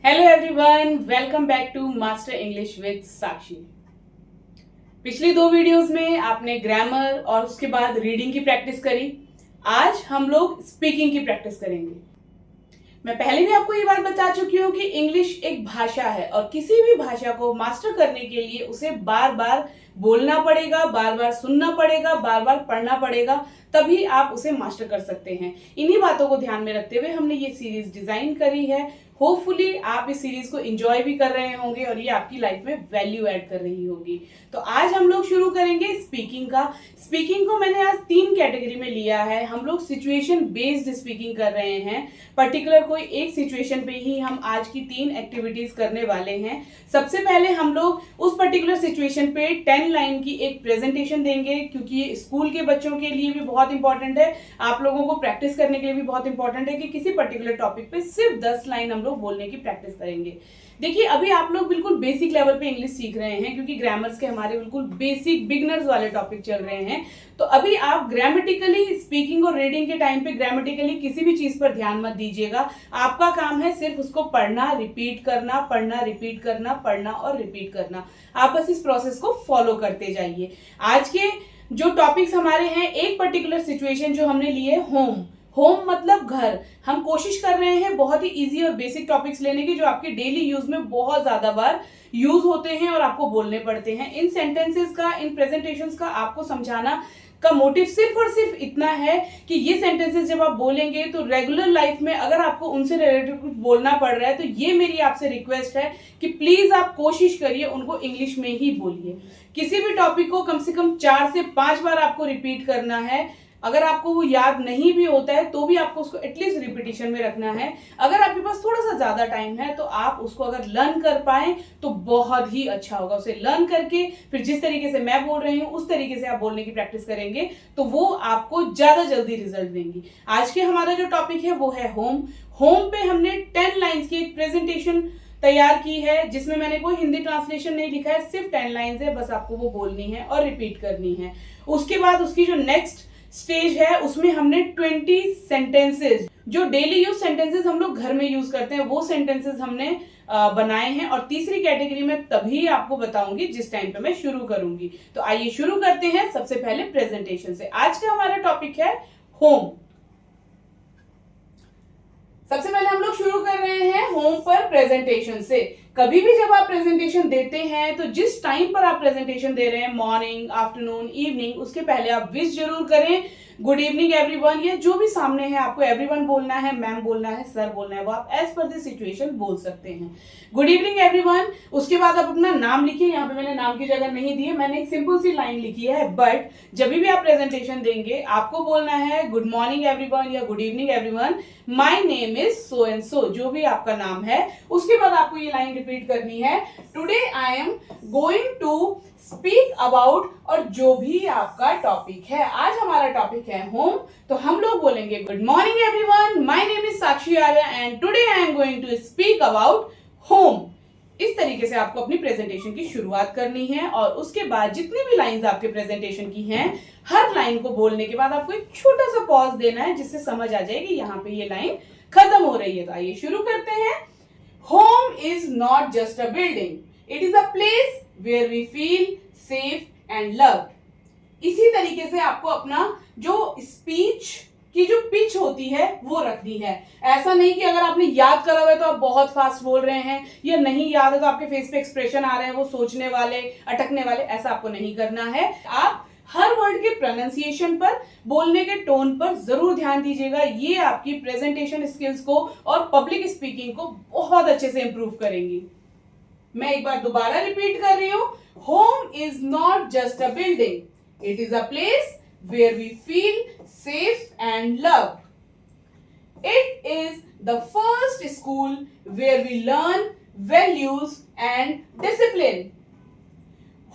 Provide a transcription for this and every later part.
Hello everyone, welcome back to master English with Sakshi. पिछली दो videos में आपने ग्रामर और उसके बाद रीडिंग की प्रैक्टिस करी। आज हम लोग स्पीकिंग की प्रैक्टिस करेंगे। मैं पहले भी आपको ये बात बता चुकी हूँ कि इंग्लिश एक भाषा है और किसी भी भाषा को मास्टर करने के लिए उसे बार बार बोलना पड़ेगा, बार बार सुनना पड़ेगा, बार बार पढ़ना पड़ेगा, तभी आप उसे मास्टर कर सकते हैं। इन्हीं बातों को ध्यान में रखते हुए हमने ये सीरीज डिजाइन करी है। होपफुली आप इस सीरीज को एंजॉय भी कर रहे होंगे और ये आपकी लाइफ में वैल्यू ऐड कर रही होगी। तो आज हम लोग शुरू करेंगे स्पीकिंग का। स्पीकिंग को मैंने आज 3 कैटेगरी में लिया है। हम लोग सिचुएशन बेस्ड स्पीकिंग कर रहे हैं। पर्टिकुलर कोई एक सिचुएशन पे ही हम आज की 3 एक्टिविटीज करने वाले हैं। सबसे पहले हम लोग उस पर्टिकुलर सिचुएशन पे 10 लाइन की एक प्रेजेंटेशन देंगे, क्योंकि ये स्कूल के बच्चों के लिए भी बहुत इंपॉर्टेंट है, आप लोगों को प्रैक्टिस करने के लिए भी बहुत इंपॉर्टेंट है कि किसी पर्टिकुलर टॉपिक पे सिर्फ 10 लाइन हम लोग बोलने की प्रैक्टिस करेंगे। देखिए, अभी आप लोग बिल्कुल बेसिक लेवल पे इंग्लिश सीख रहे हैं, क्योंकि ग्रामर्स के हमारे बिल्कुल बेसिक बिगनर्स वाले टॉपिक चल रहे हैं। तो अभी आप ग्रामेटिकली स्पीकिंग और रीडिंग के टाइम पे ग्रामेटिकली किसी भी चीज पर ध्यान मत दीजिएगा। आपका काम है सिर्फ उसको पढ़ना, रिपीट करना, पढ़ना, रिपीट करना, पढ़ना और रिपीट करना। आप बस इस प्रोसेस को फॉलो करते जाइए। आज के जो टॉपिक्स हमारे हैं, एक पर्टिकुलर सिचुएशन जो हमने लिए, होम। होम मतलब घर। हम कोशिश कर रहे हैं बहुत ही इजी और बेसिक टॉपिक्स लेने की, जो आपके डेली यूज में बहुत ज्यादा बार यूज होते हैं और आपको बोलने पड़ते हैं। इन सेंटेंसेस का, इन प्रेजेंटेशंस का आपको समझाना का मोटिव सिर्फ और सिर्फ इतना है कि ये सेंटेंसेस जब आप बोलेंगे तो रेगुलर लाइफ में अगर आपको उनसे रिलेटेड कुछ बोलना पड़ रहा है, तो ये मेरी आपसे रिक्वेस्ट है कि प्लीज आप कोशिश करिए उनको इंग्लिश में ही बोलिए। किसी भी टॉपिक को कम से कम 4 से 5 बार आपको रिपीट करना है। अगर आपको वो याद नहीं भी होता है तो भी आपको उसको एटलीस्ट रिपीटिशन में रखना है। अगर आपके पास थोड़ा सा ज्यादा टाइम है तो आप उसको अगर लर्न कर पाए तो बहुत ही अच्छा होगा। उसे लर्न करके फिर जिस तरीके से मैं बोल रही हूँ उस तरीके से आप बोलने की प्रैक्टिस करेंगे तो वो आपको ज्यादा जल्दी रिजल्ट देंगी। आज के हमारा जो टॉपिक है वो है होम। होम पे हमने 10 लाइन्स की एक प्रेजेंटेशन तैयार की है, जिसमें मैंने कोई हिंदी ट्रांसलेशन नहीं लिखा है, सिर्फ 10 लाइन्स है, बस आपको वो बोलनी है और रिपीट करनी है। उसके बाद उसकी जो नेक्स्ट स्टेज है उसमें हमने 20 सेंटेंसेस, जो डेली यूज सेंटेंसेस हम लोग घर में यूज करते हैं, वो सेंटेंसेस हमने बनाए हैं। और तीसरी कैटेगरी में तभी आपको बताऊंगी जिस टाइम पे मैं शुरू करूंगी। तो आइए शुरू करते हैं सबसे पहले प्रेजेंटेशन से। आज का हमारा टॉपिक है होम। सबसे पहले हम लोग शुरू कर रहे हैं होम पर प्रेजेंटेशन से। कभी भी जब आप प्रेजेंटेशन देते हैं तो जिस टाइम पर आप प्रेजेंटेशन दे रहे हैं, मॉर्निंग, आफ्टरनून, इवनिंग, उसके पहले आप विश जरूर करें, गुड इवनिंग एवरीवन, या जो भी सामने है आपको एवरीवन बोलना है, मैम बोलना है, सर बोलना है, वो आप एज पर द सिचुएशन बोल सकते हैं। गुड इवनिंग एवरीवन, उसके बाद आप अपना नाम लिखिए। यहाँ पे मैंने नाम की जगह नहीं दी है, मैंने एक सिंपल सी लाइन लिखी है, बट जब भी आप प्रेजेंटेशन देंगे आपको बोलना है गुड मॉर्निंग एवरीवन या good evening everyone, my name is so and so, जो भी आपका नाम है। उसके बाद आपको ये लाइन रिपीट करनी है, today I am going to speak about, और जो भी आपका टॉपिक है। आज हमारा टॉपिक है होम, तो हम लोग बोलेंगे good morning everyone, my name is Sakshi Arya and today I am going to speak about home. इस तरीके से आपको अपनी प्रेजेंटेशन की शुरुआत करनी है। और उसके बाद जितनी भी लाइंस आपके प्रेजेंटेशन की हैं, हर लाइन को बोलने के बाद आपको एक छोटा सा पॉज देना है, जिससे समझ आ जाए कि यहाँ पे ये लाइन खत्म हो रही है। तो आइए शुरू करते हैं। Home is not just a building, it is a place where we feel safe and loved. इसी तरीके से आपको अपना जो स्पीच की जो पिच होती है वो रखनी है। ऐसा नहीं कि अगर आपने याद करा हुआ है तो आप बहुत फास्ट बोल रहे हैं, या नहीं याद है तो आपके फेस पे एक्सप्रेशन आ रहे हैं वो सोचने वाले, अटकने वाले, ऐसा आपको नहीं करना है। आप हर वर्ड के प्रोनाउंसिएशन पर, बोलने के टोन पर जरूर ध्यान दीजिएगा। ये आपकी प्रेजेंटेशन स्किल्स को और पब्लिक स्पीकिंग को बहुत अच्छे से इंप्रूव करेंगी। मैं एक बार दोबारा रिपीट कर रही हूं, home is not just a building, it is a place where we feel safe and loved. It is the first school where we learn values and discipline.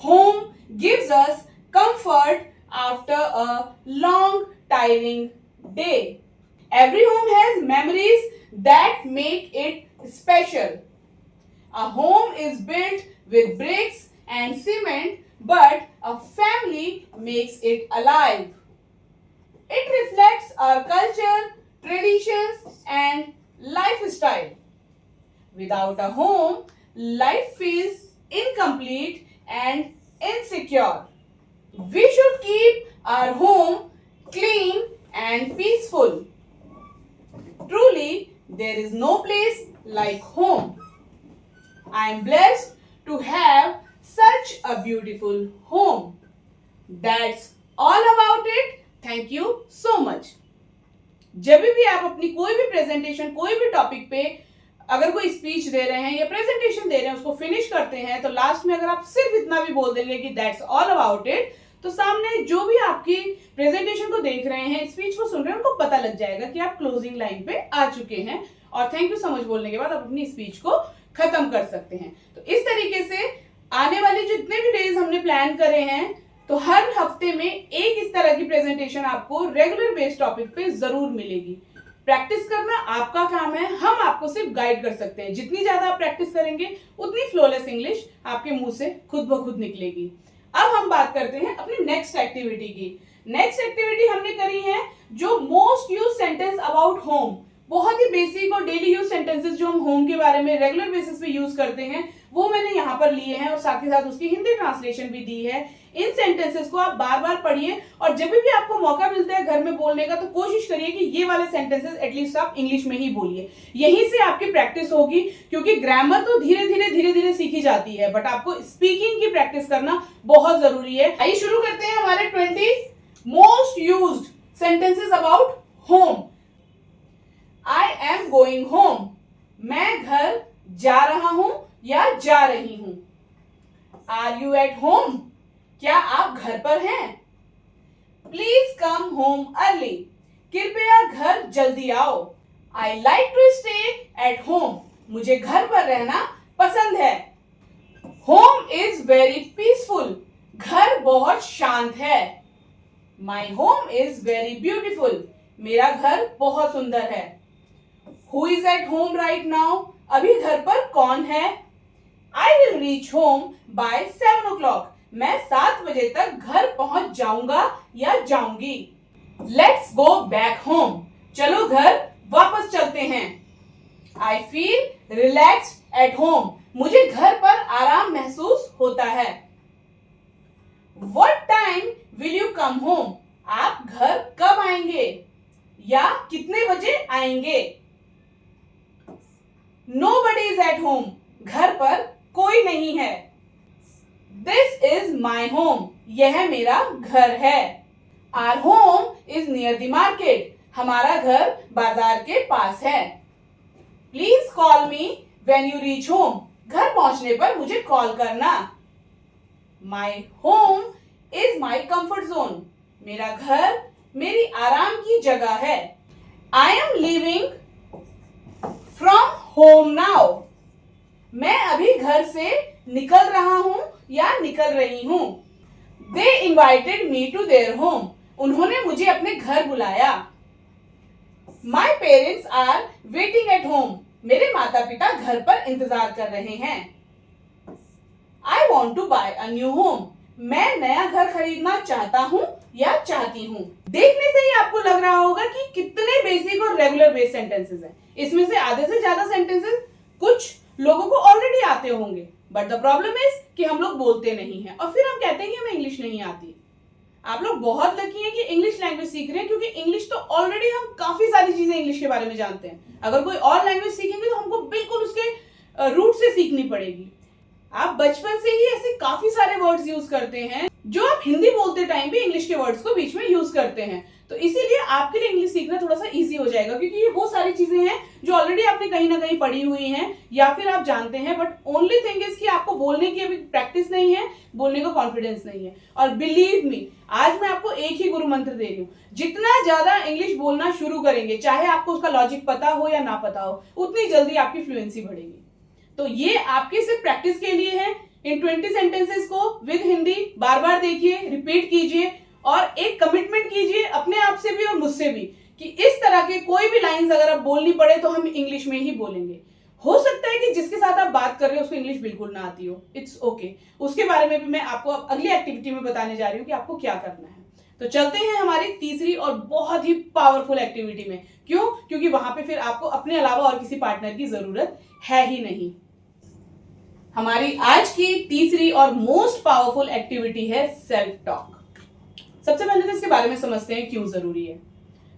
Home gives us comfort after a long, tiring day. Every home has memories that make it special. A home is built with bricks and cement, but a family makes it alive. It reflects our culture, traditions, and lifestyle. Without a home, life feels incomplete and insecure. We should keep our home clean and peaceful. Truly, there is no place like home. I am blessed to have such a beautiful home. That's all about it. Thank you so much. जब भी आप अपनी कोई भी presentation कोई भी topic पे अगर कोई स्पीच दे रहे हैं या प्रेजेंटेशन दे रहे हैं उसको फिनिश करते हैं तो लास्ट में अगर आप सिर्फ इतना भी बोल देंगे कि दैट्स ऑल अबाउट इट तो सामने जो भी आपकी प्रेजेंटेशन को देख रहे हैं स्पीच को सुन रहे हैं उनको पता लग जाएगा कि आप क्लोजिंग लाइन पे आ चुके हैं और थैंक यू सो मच बोलने के बाद आप अपनी स्पीच को खत्म कर सकते हैं। तो इस तरीके से आने वाले जितने भी डेज हमने प्लान करे हैं तो हर हफ्ते में एक इस तरह की प्रेजेंटेशन आपको रेगुलर बेस्ड टॉपिक पे जरूर मिलेगी। प्रैक्टिस करना आपका काम है, हम आपको सिर्फ गाइड कर सकते हैं। जितनी ज्यादा आप प्रैक्टिस करेंगे उतनी फ्लोलेस इंग्लिश आपके मुंह से खुद ब खुद निकलेगी। अब हम बात करते हैं अपनी नेक्स्ट एक्टिविटी की। नेक्स्ट एक्टिविटी हमने करी है जो most use sentence about home, बहुत ही बेसिक और डेली यूज सेंटेंसेस जो हम होम के बारे में रेगुलर बेसिस पे यूज करते हैं वो मैंने यहाँ पर लिए हैं और साथ ही साथ उसकी हिंदी ट्रांसलेशन भी दी है। इन सेंटेंसेस को आप बार बार पढ़िए और जब भी आपको मौका मिलता है घर में बोलने का तो कोशिश करिए कि ये वाले सेंटेंसेस एटलीस्ट आप इंग्लिश में ही बोलिए। यहीं से आपकी प्रैक्टिस होगी क्योंकि ग्रामर तो धीरे धीरे सीखी जाती है बट आपको स्पीकिंग की प्रैक्टिस करना बहुत जरूरी है। आइए शुरू करते हैं हमारे 20 most used sentences about home. I am going home. मैं घर जा रहा हूं या जा रही हूं। Are you at home? क्या आप घर पर हैं? Please come home early. कृपया घर जल्दी आओ। I like to stay at home. मुझे घर पर रहना पसंद है। Home is very peaceful. घर बहुत शांत है। My home is very beautiful. मेरा घर बहुत सुंदर है। Who is at home right now? अभी घर पर कौन है? I will reach home by 7 o'clock. मैं 7 बजे तक घर पहुंच जाऊंगा या जाऊंगी। Let's go back home. चलो घर वापस चलते हैं। I feel relaxed at home. मुझे घर पर आराम महसूस होता है। What time will you come home? आप घर कब आएंगे या कितने बजे आएंगे? Nobody is at home. घर पर कोई नहीं है। This is my home. यह मेरा घर है। Our home is near the market. हमारा घर बाजार के पास है। Please call me when you reach home. घर पहुंचने पर मुझे कॉल करना। My home is my comfort zone. मेरा घर मेरी आराम की जगह है। I am leaving from home now. मैं अभी घर से निकल रहा हूं या निकल रही हूं। They invited me to their home. उन्होंने मुझे अपने घर बुलाया। My parents are waiting at home. मेरे माता पिता घर पर इंतजार कर रहे हैं। I want to buy a new home. मैं नया घर खरीदना चाहता हूँ या चाहती हूँ। देखने से ही आपको लग रहा होगा कि कितने बेसिक और रेगुलर बेस्ड सेंटेंसेस हैं। इसमें से आधे से ज्यादा सेंटेंसेस कुछ लोगों को ऑलरेडी आते होंगे बट द प्रॉब्लम इज कि हम लोग बोलते नहीं हैं और फिर हम कहते हैं कि हमें इंग्लिश नहीं आती। आप लोग बहुत लकी हैं कि इंग्लिश लैंग्वेज सीख रहे हैं क्योंकि इंग्लिश तो ऑलरेडी हम काफी सारी चीजें इंग्लिश के बारे में जानते हैं। अगर कोई और लैंग्वेज सीखेंगे तो हमको बिल्कुल उसके रूट से सीखनी पड़ेगी। आप बचपन से ही ऐसे काफी सारे वर्ड्स यूज करते हैं जो आप हिंदी बोलते टाइम भी इंग्लिश के वर्ड्स को बीच में यूज करते हैं। तो इसीलिए आपके लिए इंग्लिश सीखना थोड़ा सा इजी हो जाएगा क्योंकि ये वो सारी चीजें हैं जो ऑलरेडी आपने कहीं ना कहीं पढ़ी हुई हैं या फिर आप जानते हैं बट ओनली थिंग इज कि आपको बोलने की अभी प्रैक्टिस नहीं है, बोलने का कॉन्फिडेंस नहीं है। और बिलीव मी, आज मैं आपको एक ही गुरु मंत्र दे रही हूँ, जितना ज्यादा इंग्लिश बोलना शुरू करेंगे चाहे आपको उसका लॉजिक पता हो या ना पता हो उतनी जल्दी आपकी फ्लुएंसी बढ़ेगी। तो ये आपके सिर्फ प्रैक्टिस के लिए है। इन 20 सेंटेंसेस को विद हिंदी बार बार देखिए, रिपीट कीजिए और एक कमिटमेंट कीजिए अपने आप से भी और मुझसे भी कि इस तरह के कोई भी लाइंस अगर आप बोलनी पड़े तो हम इंग्लिश में ही बोलेंगे। हो सकता है कि जिसके साथ आप बात कर रहे हो उसको इंग्लिश बिल्कुल ना आती हो, इट्स ओके। उसके बारे में भी मैं आपको अगली एक्टिविटी में बताने जा रही हूँ कि आपको क्या करना है। तो चलते हैं हमारी तीसरी और बहुत ही पावरफुल एक्टिविटी में। क्यों? क्योंकि वहां पे फिर आपको अपने अलावा और किसी पार्टनर की जरूरत है ही नहीं। हमारी आज की तीसरी और मोस्ट पावरफुल एक्टिविटी है सेल्फ टॉक। सबसे पहले तो इसके बारे में समझते हैं क्यों जरूरी है।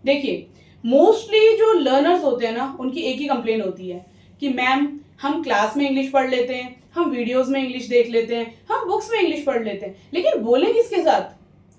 देखिए, मोस्टली जो लर्नर्स होते हैं ना, उनकी एक ही कंप्लेन होती है कि मैम हम क्लास में इंग्लिश पढ़ लेते हैं, हम वीडियोस में इंग्लिश देख लेते हैं, हम बुक्स में इंग्लिश पढ़ लेते हैं, लेकिन बोले किसके साथ?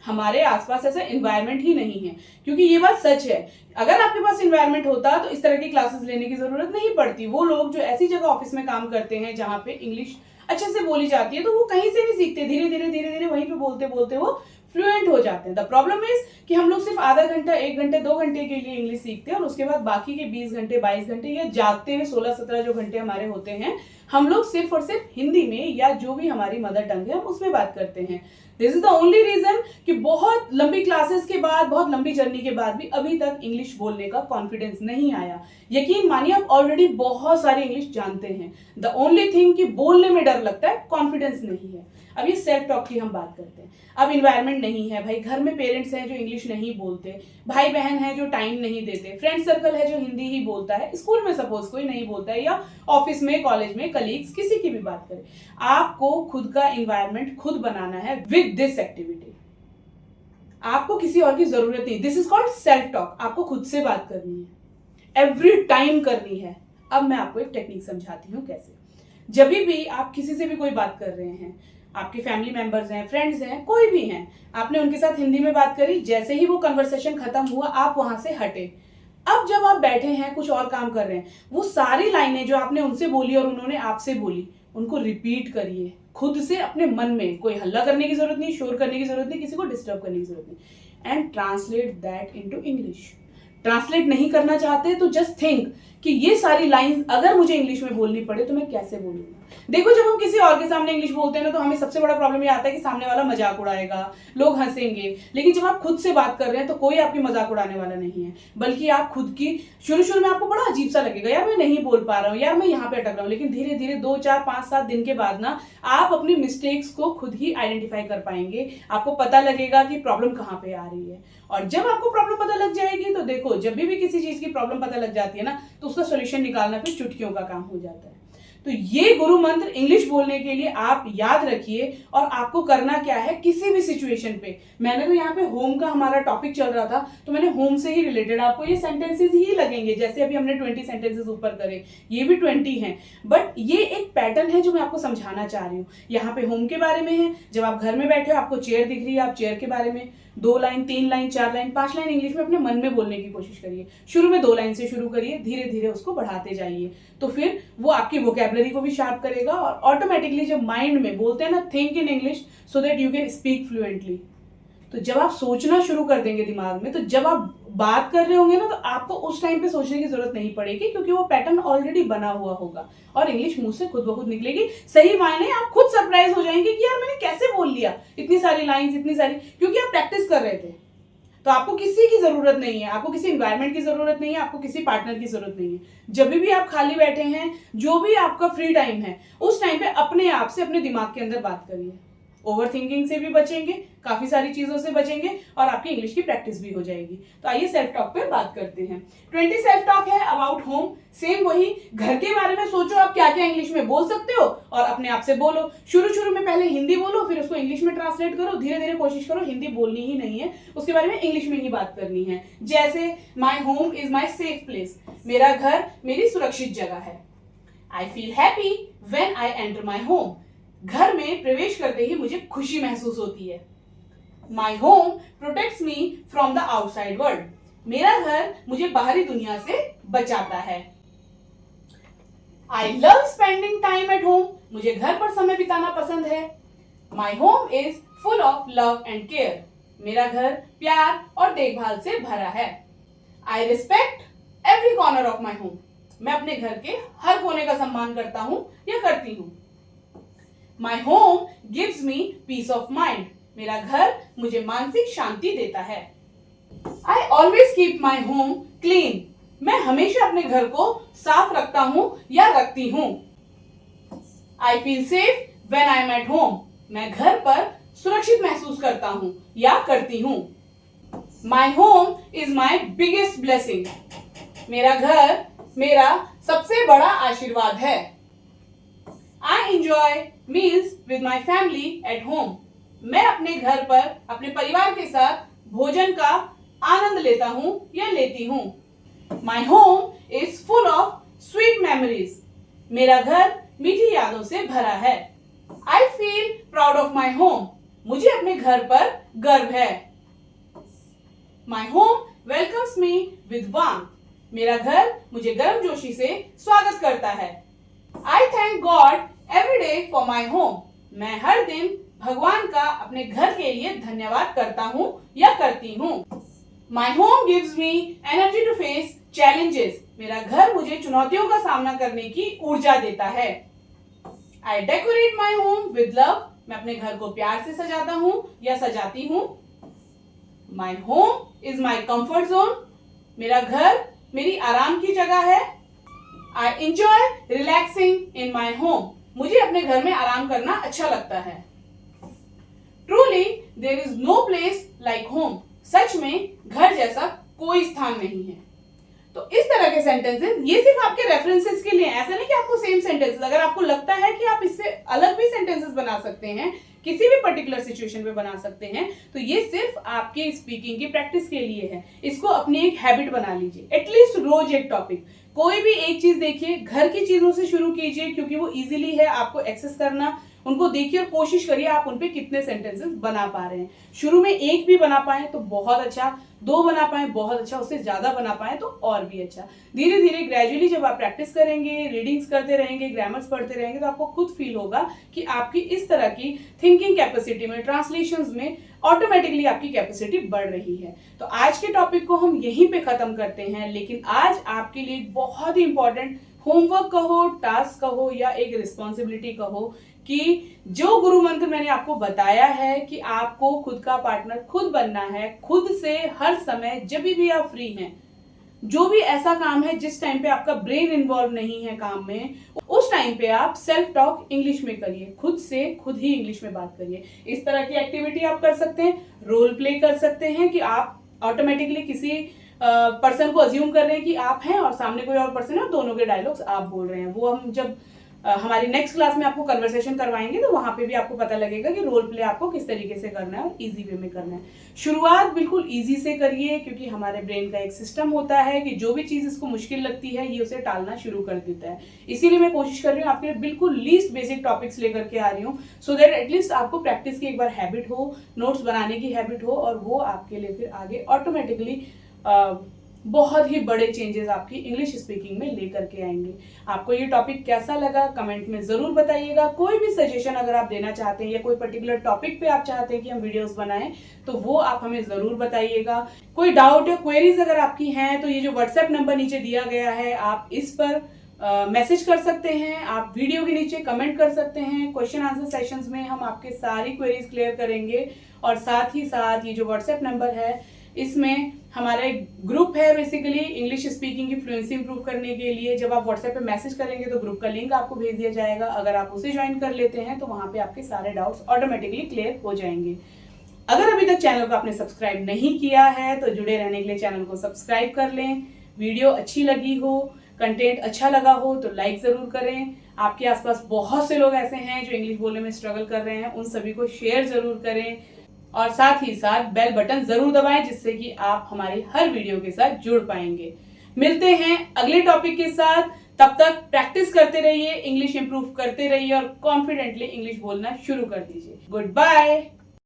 हमारे आसपास ऐसा एनवायरनमेंट ही नहीं है। क्योंकि ये बात सच है, अगर आपके पास एनवायरनमेंट होता तो इस तरह की क्लासेस लेने की जरूरत नहीं पड़ती। वो लोग जो ऐसी जगह ऑफिस में काम करते हैं जहां पे इंग्लिश अच्छे से बोली जाती है, तो वो कहीं से नहीं सीखते, धीरे धीरे वहीं पे बोलते बोलते वो फ्लुएंट हो जाते हैं। द प्रॉब्लम इज कि हम लोग सिर्फ आधा घंटा, 1 घंटे, 2 घंटे के लिए इंग्लिश सीखते हैं और उसके बाद बाकी के 20 घंटे, 22 घंटे या जागते हुए 16-17 जो घंटे हमारे होते हैं, हम लोग सिर्फ और सिर्फ हिंदी में या जो भी हमारी मदर टंग है हम उसमें बात करते हैं। This is the only reason कि बहुत लंबी क्लासेस के बाद, बहुत लंबी जर्नी के बाद भी अभी तक इंग्लिश बोलने का कॉन्फिडेंस नहीं आया। यकीन मानिए, आप ऑलरेडी बहुत सारे इंग्लिश जानते हैं। द ओनली थिंग कि बोलने में डर लगता है, कॉन्फिडेंस नहीं है। अब ये सेल्फ टॉक की हम बात करते हैं। अब इन्वायरमेंट नहीं है भाई, घर में पेरेंट्स हैं जो इंग्लिश नहीं बोलते, भाई बहन है जो टाइम नहीं देते, फ्रेंड सर्कल है जो हिंदी ही बोलता है, स्कूल में सपोज कोई नहीं बोलता है, या ऑफिस में, कॉलेज में, कलीग्स, किसी की भी बात करें, आपको खुद का इन्वायरमेंट खुद बनाना है विद दिस एक्टिविटी। आपको किसी और की जरूरत नहीं। This is called self talk. आपको खुद से बात करनी है, एवरी टाइम करनी है। अब मैं आपको एक टेक्निक समझाती हूँ कैसे। जब भी आप किसी से भी कोई बात कर रहे हैं, आपके फैमिली मेंबर्स हैं, फ्रेंड्स हैं, कोई भी हैं, आपने उनके साथ हिंदी में बात करी, जैसे ही वो कन्वर्सेशन खत्म हुआ आप वहां से हटे। अब जब आप बैठे हैं, कुछ और काम कर रहे हैं, वो सारी लाइनें जो आपने उनसे बोली और उन्होंने आपसे बोली, उनको रिपीट करिए खुद से अपने मन में। कोई हल्ला करने की जरूरत नहीं, शोर करने की जरूरत नहीं, किसी को डिस्टर्ब करने की जरूरत नहीं। And translate that into English. Translate नहीं करना चाहते तो जस्ट थिंक कि ये सारी लाइंस अगर मुझे इंग्लिश में बोलनी पड़े तो मैं कैसे बोलूंगा। देखो, जब हम किसी और के सामने इंग्लिश बोलते हैं ना, तो हमें सबसे बड़ा प्रॉब्लम ये आता है कि सामने वाला मजाक उड़ाएगा, लोग हंसेंगे। लेकिन जब आप खुद से बात कर रहे हैं तो कोई आपकी मजाक उड़ाने वाला नहीं है, बल्कि आप खुद की, शुरू में आपको बड़ा अजीब सा लगेगा, यार मैं नहीं बोल पा रहा हूँ, यार मैं यहाँ पे अटक रहा हूँ। लेकिन धीरे धीरे 2, 4, 5, 7 दिन के बाद ना आप अपनी मिस्टेक्स को खुद ही आइडेंटिफाई कर पाएंगे। आपको पता लगेगा कि प्रॉब्लम कहाँ पे आ रही है। और जब आपको प्रॉब्लम पता लग जाएगी तो देखो, जब भी किसी चीज की प्रॉब्लम पता लग जाती है ना, तो उसका सोल्यूशन निकालना फिर चुटकियों का काम हो जाता है। तो ये गुरु मंत्र इंग्लिश बोलने के लिए आप याद रखिए। और आपको करना क्या है, किसी भी सिचुएशन पे, मैंने तो यहाँ पे होम का हमारा टॉपिक चल रहा था, तो मैंने होम से ही रिलेटेड आपको ये सेंटेंसेस ही लगेंगे। जैसे अभी हमने 20 सेंटेंसेस ऊपर करे, ये भी 20 हैं, बट ये एक पैटर्न है जो मैं आपको समझाना चाह रही हूँ। यहाँ पे होम के बारे में है, जब आप घर में बैठे हो, आपको चेयर दिख रही है, आप चेयर के बारे में 2 line, 3 line, 4 line, 5 line English में अपने मन में बोलने की कोशिश करिए। शुरू में 2 लाइन से शुरू करिए, धीरे धीरे उसको बढ़ाते जाइए, तो फिर वो आपकी वोकैबुलरी को भी शार्प करेगा। और ऑटोमेटिकली जब माइंड में बोलते हैं ना, think in English so that you can speak fluently, तो जब आप सोचना शुरू कर देंगे दिमाग में, तो जब आप बात कर रहे होंगे ना, तो आपको उस टाइम पे सोचने की जरूरत नहीं पड़ेगी, क्योंकि वो पैटर्न ऑलरेडी बना हुआ होगा और इंग्लिश मुंह से खुद ब खुद निकलेगी। सही मायने आप खुद सरप्राइज हो जाएंगे कि यार मैंने कैसे बोल लिया इतनी सारी लाइंस, इतनी सारी, क्योंकि आप प्रैक्टिस कर रहे थे। तो आपको किसी की जरूरत नहीं है, आपको किसी एनवायरनमेंट की जरूरत नहीं है, आपको किसी पार्टनर की जरूरत नहीं है। जब भी आप खाली बैठे हैं, जो भी आपका फ्री टाइम है, उस टाइम पे अपने आप से, अपने दिमाग के अंदर बात करिए। ओवर थिंकिंग से भी बचेंगे, काफी सारी चीजों से बचेंगे, और आपकी इंग्लिश की प्रैक्टिस भी हो जाएगी। तो आइए सेल्फ टॉक पे बात करते हैं। 20 सेल्फ टॉक है अबाउट होम। सेम वही, घर के बारे में सोचो आप क्या क्या इंग्लिश में बोल सकते हो और अपने आप से बोलो। शुरू में पहले हिंदी बोलो, फिर उसको इंग्लिश में ट्रांसलेट करो, धीरे धीरे कोशिश करो हिंदी बोलनी ही नहीं है, उसके बारे में इंग्लिश में ही बात करनी है। जैसे my home is my safe place, मेरा घर मेरी सुरक्षित जगह है। I feel happy when I enter my home, घर में प्रवेश करते ही मुझे खुशी महसूस होती है। My home protects me from the outside world, मेरा घर मुझे बाहरी दुनिया से बचाता है। I love spending time at home, मुझे घर पर समय बिताना पसंद है। My home is full of love and care, मेरा घर प्यार और देखभाल से भरा है। I respect every corner of my home, मैं अपने घर के हर कोने का सम्मान करता हूं या करती हूं। My home gives me peace of mind, मेरा घर मुझे मानसिक शांति देता है। I always keep my home clean, मैं हमेशा अपने घर को साफ रखता हूं या रखती हूं। I feel safe when I am at home, मैं घर पर सुरक्षित महसूस करता हूं या करती हूं। My home is my biggest blessing. मेरा घर मेरा सबसे बड़ा आशीर्वाद है. I enjoy meals with my family at home. मैं अपने घर पर अपने परिवार के साथ भोजन का आनंद लेता हूँ या लेती हूँ. My home is full of sweet memories. मेरा घर मीठी यादों से भरा है. I feel proud of my home. मुझे अपने घर पर गर्व है. My home welcomes me with warmth. मेरा घर मुझे गर्मजोशी से स्वागत करता है. I thank God every day for my home. मैं हर दिन भगवान का अपने घर के लिए धन्यवाद करता हूँ या करती हूँ. My home gives me energy to face challenges. मेरा घर मुझे चुनौतियों का सामना करने की ऊर्जा देता है. I decorate my home with love. मैं अपने घर को प्यार से सजाता हूँ या सजाती हूँ. My home is my comfort zone. मेरा घर मेरी आराम की जगह है. I enjoy relaxing in my home. मुझे अपने घर में आराम करना अच्छा लगता है. Truly, there is no place like home. सच में घर जैसा कोई स्थान नहीं है. तो इस तरह के सेंटेंसेस ये सिर्फ आपके रेफरेंसेस के लिए, ऐसा नहीं कि आपको सेम सेंटेंसेस, अगर आपको लगता है कि आप इससे अलग भी सेंटेंसेस बना सकते हैं, किसी भी पर्टिकुलर सिचुएशन में बना सकते हैं, तो ये सिर्फ आपके स्पीकिंग की प्रैक्टिस के लिए है. इसको अपनी एक हैबिट बना लीजिए. एटलीस्ट रोज एक टॉपिक, कोई भी एक चीज देखिए, घर की चीजों से शुरू कीजिए क्योंकि वो इजीली है आपको एक्सेस करना. उनको देखिए और कोशिश करिए आप उन पे कितने सेंटेंसेस बना पा रहे हैं. शुरू में एक भी बना पाए तो बहुत अच्छा, 2 बना पाए बहुत अच्छा, उससे ज्यादा बना पाए तो और भी अच्छा. धीरे धीरे ग्रेजुअली जब आप प्रैक्टिस करेंगे, रीडिंग्स करते रहेंगे, ग्रामर्स पढ़ते रहेंगे, तो आपको खुद फील होगा कि आपकी इस तरह की थिंकिंग कैपेसिटी में, ट्रांसलेशंस में ऑटोमेटिकली आपकी कैपेसिटी बढ़ रही है. तो आज के टॉपिक को हम यहीं पे खत्म करते हैं. लेकिन आज आपके लिए बहुत ही इंपॉर्टेंट होमवर्क कहो, टास्क कहो या एक रिस्पॉन्सिबिलिटी कहो कि जो गुरु मंत्र मैंने आपको बताया है कि आपको खुद का पार्टनर खुद बनना है, खुद से हर समय जब भी आप फ्री हैं, जो भी ऐसा काम है जिस टाइम पे आपका ब्रेन इन्वॉल्व नहीं है काम में, उस टाइम पे आप सेल्फ टॉक इंग्लिश में करिए. खुद से खुद ही इंग्लिश में बात करिए. इस तरह की एक्टिविटी आप कर सकते हैं. रोल प्ले कर सकते हैं कि आप ऑटोमेटिकली किसी पर्सन को अज्यूम कर रहे हैं कि आप हैं और सामने कोई और पर्सन है, दोनों के डायलॉग्स आप बोल रहे हैं. वो हम जब हमारी नेक्स्ट क्लास में आपको कन्वर्सेशन करवाएंगे तो वहां पे भी आपको पता लगेगा कि रोल प्ले आपको किस तरीके से करना है और इजी वे में करना है. शुरुआत बिल्कुल इजी से करिए क्योंकि हमारे ब्रेन का एक सिस्टम होता है कि जो भी चीज इसको मुश्किल लगती है ये उसे टालना शुरू कर देता है. इसीलिए मैं कोशिश कर रही हूँ आपके लिए बिल्कुल लीस्ट बेसिक टॉपिक्स लेकर के आ रही हूँ, सो दैट एटलीस्ट आपको प्रैक्टिस की एक बार हैबिट हो, नोट्स बनाने की हैबिट हो और वो आपके लिए फिर आगे ऑटोमेटिकली बहुत ही बड़े चेंजेस आपकी इंग्लिश स्पीकिंग में लेकर के आएंगे. आपको ये टॉपिक कैसा लगा कमेंट में जरूर बताइएगा. कोई भी सजेशन अगर आप देना चाहते हैं या कोई पर्टिकुलर टॉपिक पे आप चाहते हैं कि हम वीडियोस बनाएं तो वो आप हमें जरूर बताइएगा. कोई डाउट या क्वेरीज अगर आपकी हैं तो ये जो व्हाट्सएप नंबर नीचे दिया गया है आप इस पर मैसेज कर सकते हैं. आप वीडियो के नीचे कमेंट कर सकते हैं. क्वेश्चन आंसर सेशंस में हम आपके सारी क्वेरीज क्लियर करेंगे. और साथ ही साथ ये जो व्हाट्सएप नंबर है इसमें हमारा एक ग्रुप है बेसिकली इंग्लिश स्पीकिंग की फ्लुएंसी इंप्रूव करने के लिए. जब आप व्हाट्सएप पे मैसेज करेंगे तो ग्रुप का लिंक आपको भेज दिया जाएगा. अगर आप उसे ज्वाइन कर लेते हैं तो वहां पे आपके सारे डाउट्स ऑटोमेटिकली क्लियर हो जाएंगे. अगर अभी तक चैनल को आपने सब्सक्राइब नहीं किया है तो जुड़े रहने के लिए चैनल को सब्सक्राइब कर लें. वीडियो अच्छी लगी हो, कंटेंट अच्छा लगा हो तो लाइक जरूर करें. आपके आसपास बहुत से लोग ऐसे हैं जो इंग्लिश बोलने में स्ट्रगल कर रहे हैं, उन सभी को शेयर जरूर करें. और साथ ही साथ बेल बटन जरूर दबाएं जिससे कि आप हमारी हर वीडियो के साथ जुड़ पाएंगे. मिलते हैं अगले टॉपिक के साथ. तब तक प्रैक्टिस करते रहिए, इंग्लिश इंप्रूव करते रहिए और कॉन्फिडेंटली इंग्लिश बोलना शुरू कर दीजिए. Good bye.